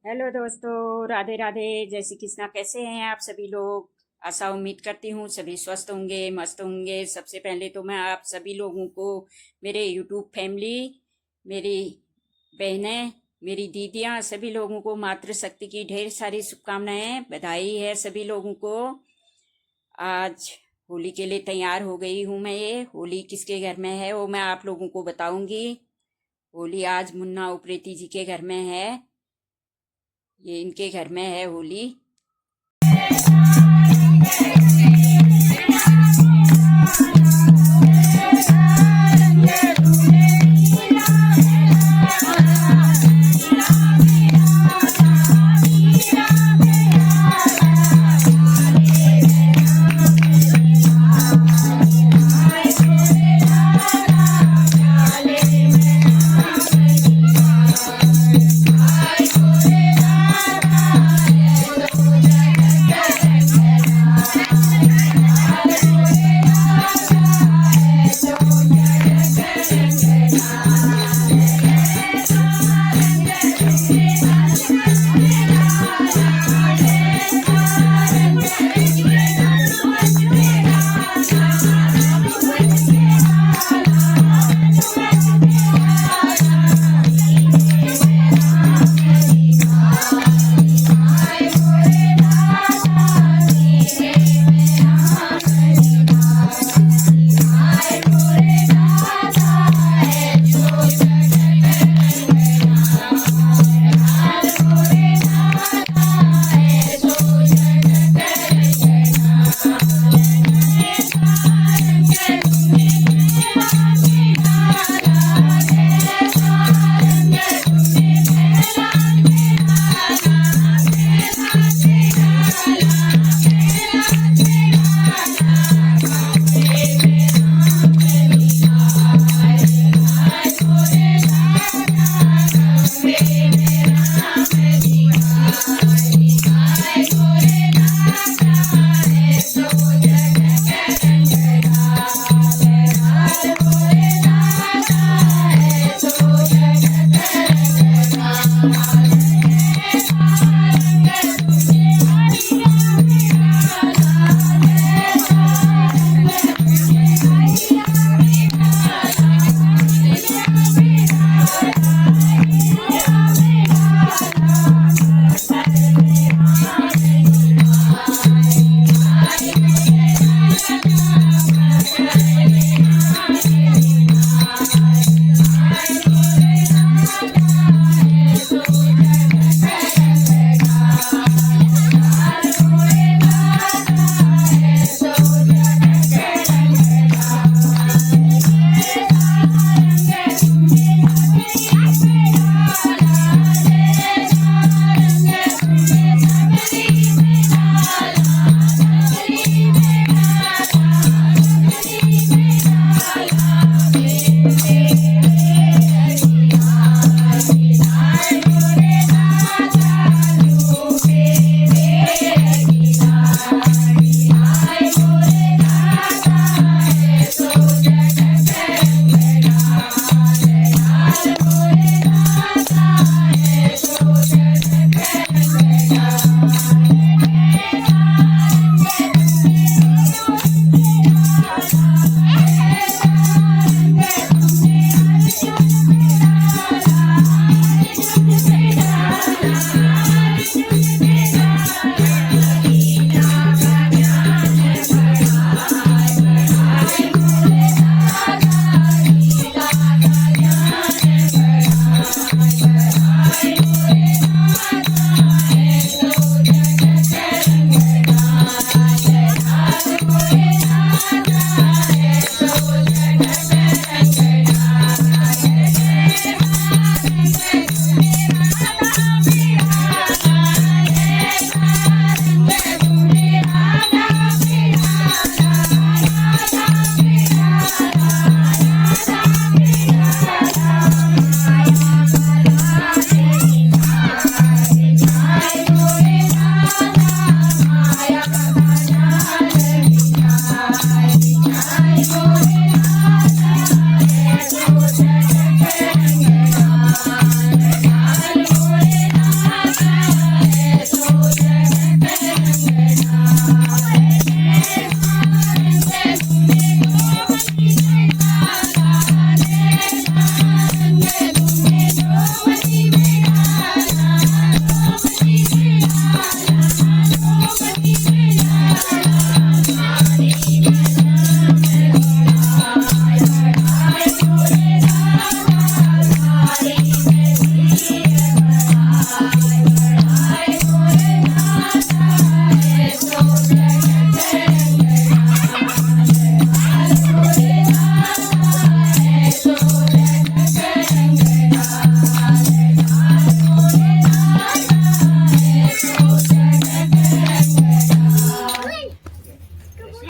Hello दोस्तों, राधे राधे। जय श्री कृष्णा। कैसे हैं आप सभी लोग? आशा उम्मीद करती हूँ सभी स्वस्थ होंगे, मस्त होंगे। सबसे पहले तो मैं आप सभी लोगों को, मेरे यूट्यूब फैमिली, मेरी बहनें, मेरी दीदियाँ, सभी लोगों को मातृशक्ति की ढेर सारी शुभकामनाएं, बधाई है सभी लोगों को। आज होली के लिए तैयार हो गई हूँ मैं। ये होली किसके घर में है वो मैं आप लोगों को बताऊंगी। होली आज मुन्ना उप्रेती जी के घर में है। ये इनके घर में है होली।